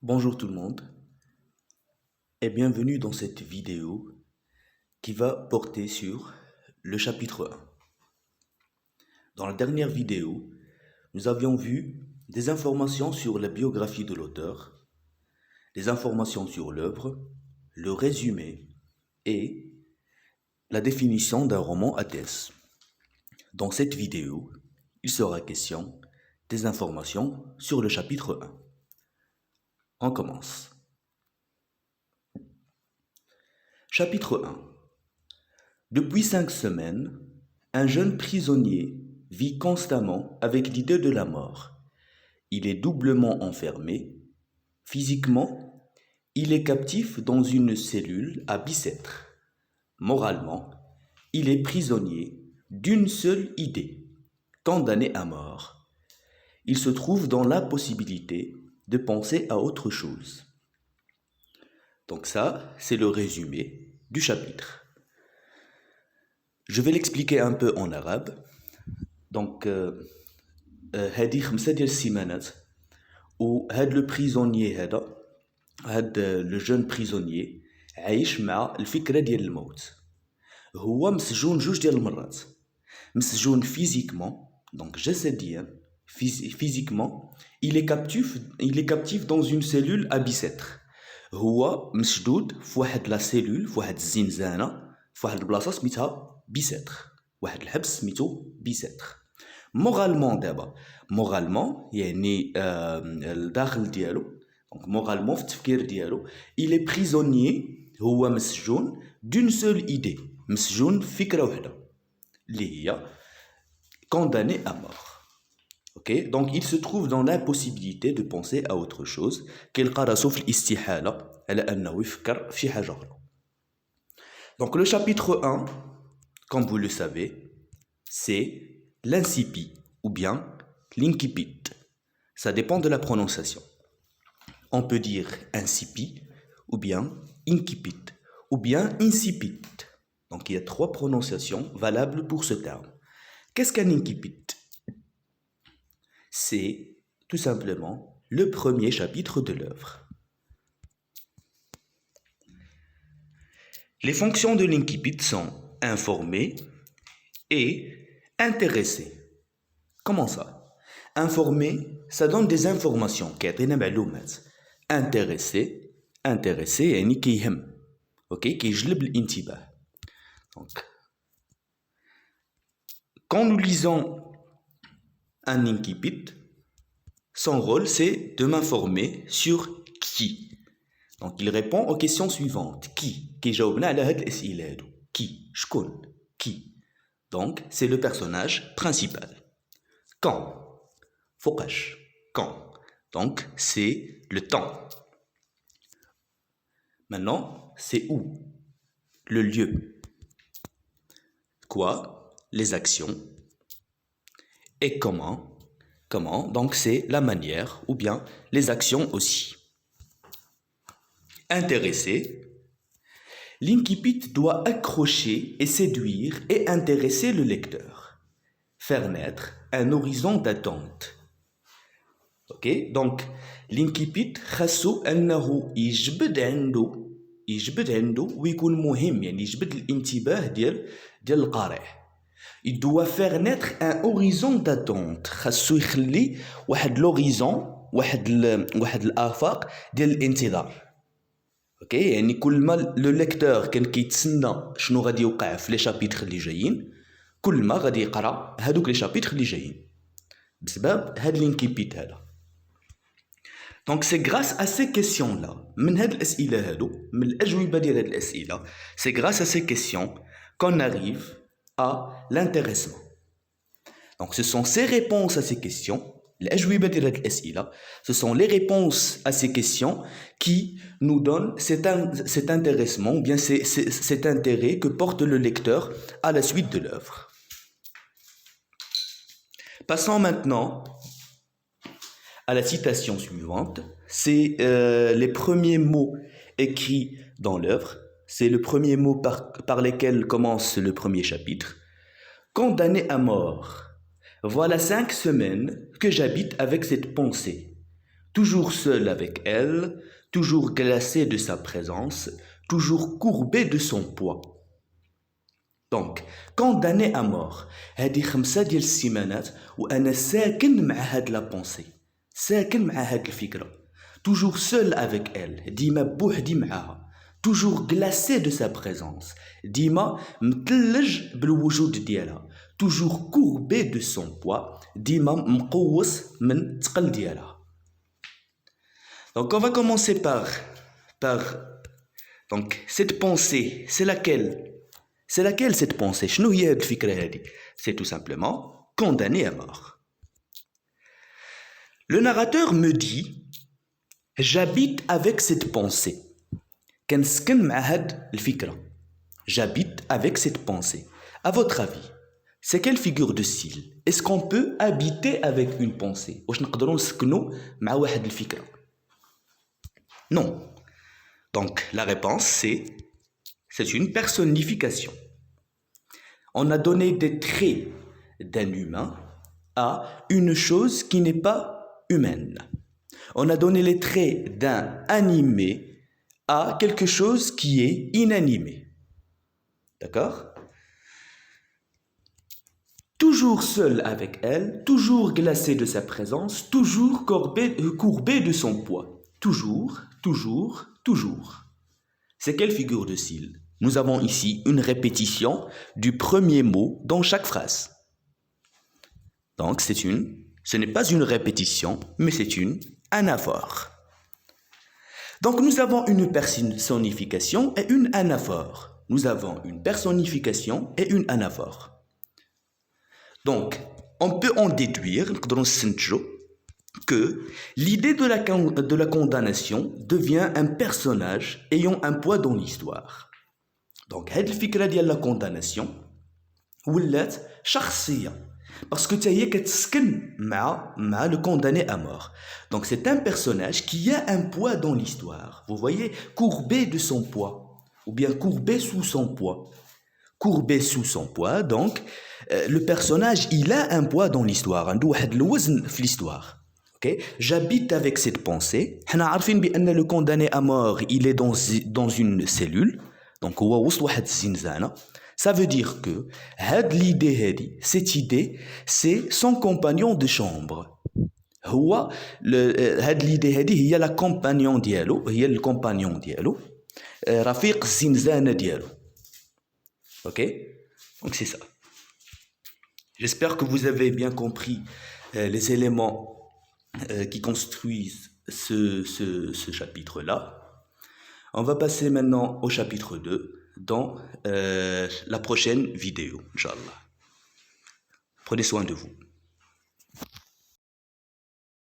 Bonjour tout le monde et bienvenue dans cette vidéo qui va porter sur le chapitre 1. Dans la dernière vidéo, nous avions vu des informations sur la biographie de l'auteur, des informations sur l'œuvre, le résumé et la définition d'un roman à thèse. Dans cette vidéo, il sera question des informations sur le chapitre 1. On commence. Chapitre 1. Depuis 5 semaines, un jeune prisonnier vit constamment avec l'idée de la mort. Il est doublement enfermé. Physiquement, il est captif dans une cellule à Bicêtre. Moralement, il est prisonnier d'une seule idée, condamné à mort. Il se trouve dans l'impossibilité de penser à autre chose. Donc ça, c'est le résumé du chapitre. Je vais l'expliquer un peu en arabe. Donc, هذه 5 ديال السيمانات وهاد لو بريزونيي هاد لو جون بريزونيي عايش مع الفكرة ديال الموت. هو مسجون جوج ديال المرات، مسجون فيزيكمون دونك جسديا فيزيكمون il est captif dans une cellule à Bicêtre. هو مسدود في واحد لا سيلول في واحد الزنزانة في واحد البلاصة سميتها بيسيتر، واحد الحبس سميتو بيسيتر. موغالمون دابا موغالمون يعني الداخل ديالو دونك موغالمون في التفكير ديالو il est prisonnier، هو مسجون d'une seule idée، مسجون فكرة وحدة اللي هي condamné à mort. Ok, donc il se trouve dans l'impossibilité de penser à autre chose كيلقى راسو في الاستحالة على أنه يفكر في شي حاجة أخرى. Donc le chapitre 1, comme vous le savez, c'est l'incipit ou bien l'incipit. Ça dépend de la prononciation. On peut dire incipit ou bien incipit ou bien incipit. Donc il y a 3 prononciations valables pour ce terme. Qu'est-ce qu'un incipit? C'est tout simplement le premier chapitre de l'œuvre. Les fonctions de l'incipit sont informer et intéresser. Comment ça? Informer, ça donne des informations. Intéresser, يعني كيهم. Ok, كيجلب الانتباه. Donc, quand nous lisons un incipit, son rôle c'est de m'informer sur qui. Donc il répond aux questions suivantes. Qui? كيجاوبنا على هاد الأسئلة هادو. Qui? شكون? Qui? Donc c'est le personnage principal. Quand? فوقاش. Quand? Donc c'est le temps. Maintenant, c'est où? Le lieu. Quoi? Les actions. Et comment? Comment? Donc c'est la manière ou bien les actions aussi. Intéresser. L'incipit doit accrocher et séduire et intéresser le lecteur. Faire naître un horizon d'attente. Ok, donc l'incipit خاصو انه يجبد عنده ويكون مهم، يعني يجبد الانتباه ديال القارئ. Il doit faire naître un horizon d'attente، خاصو يخلي واحد l'horizon، واحد الآفاق ديال الانتظار. اوكي، يعني كل ما لو ليكتور كان كيتسنى شنو غادي يوقع في لي شابيتر اللي جايين، كل ما غادي يقرا هادوك لي شابيتر اللي جايين بسبب هاد الانكيبيت هذا. Donc c'est grâce à ces questions-là, من هاد الأسئلة هادو، من الأجوبة ديال هاد الأسئلة، c'est grâce à ces questions qu'on arrive à l'intéressement. Donc ce sont ces réponses à ces questions، الأجوبة ديال هاد الأسئلة، ce sont les réponses à ces questions qui nous donnent cet intéressement, ou bien cet intérêt que porte le lecteur à la suite de l'œuvre. Passons maintenant à la citation suivante. C'est les premiers mots écrits dans l'œuvre. C'est le premier mot par lesquels commence le premier chapitre. Condamné à mort. Voilà 5 semaines que j'habite avec cette pensée. toujours seul avec elle, toujours glacé de sa présence, toujours courbé de son poids. Donc, condamné à mort. هذه 5 ديال السيمانات وأنا ساكن مع هاد لا بونسي. ساكن مع هاد الفكرة. Toujours seul avec elle. ديما بوحدي معاها. Toujours glacé de sa présence. ديما متلج بالوجود ديالها. Toujours courbé de son poids. ديما مقوس من تقل ديالها. Donc on va commencer par donc cette pensée, c'est laquelle cette pensée? شنو هي هاد الفكرة هادي? C'est tout simplement condamné à mort. Le narrateur me dit j'habite avec cette pensée. كنسكن مع هاد الفكرة. J'habite avec cette pensée. À votre avis, c'est quelle figure de style? Est-ce qu'on peut habiter avec une pensée? واش نقدروا نسكنوا مع واحد الفكرة؟ Non. Donc la réponse c'est une personnification. On a donné des traits d'un humain à une chose qui n'est pas humaine. On a donné les traits d'un animé à quelque chose qui est inanimé. D'accord? Toujours seul avec elle, toujours glacé de sa présence, toujours courbé de son poids. Toujours, toujours, toujours. C'est quelle figure de style? Nous avons ici une répétition du premier mot dans chaque phrase. Donc ce n'est pas une répétition, mais c'est une anaphore. Donc nous avons une personnification et une anaphore. Nous avons une personnification et une anaphore. Donc on peut en déduire que l'idée de la condamnation devient un personnage ayant un poids dans l'histoire. Donc, هاد الفكرة ديال la condamnation ولات شخصية parce que تاهي كتسكن مع le condamné à mort. Donc c'est un personnage qui a un poids dans l'histoire. Vous voyez, courbé de son poids ou bien courbé sous son poids. Courbé sous son poids, donc le personnage il a un poids dans l'histoire. عنده واحد الوزن في l'histoire. Okay? J'habite avec cette pensée. حنا عارفين بأن le condamné à mort il est dans une cellule. Donc هو وسط واحد الزنزانة. Ça veut dire que cette idée c'est son compagnon de chambre. هو هاد l'idée هذه هي la compagnon ديالو هي الcompagnon ديالو رفيق الزنزانة ديالو. Ok? Donc c'est ça. J'espère que vous avez bien compris les éléments qui construisent ce chapitre-là. On va passer maintenant au chapitre 2 dans la prochaine vidéo, Inch'Allah. Prenez soin de vous.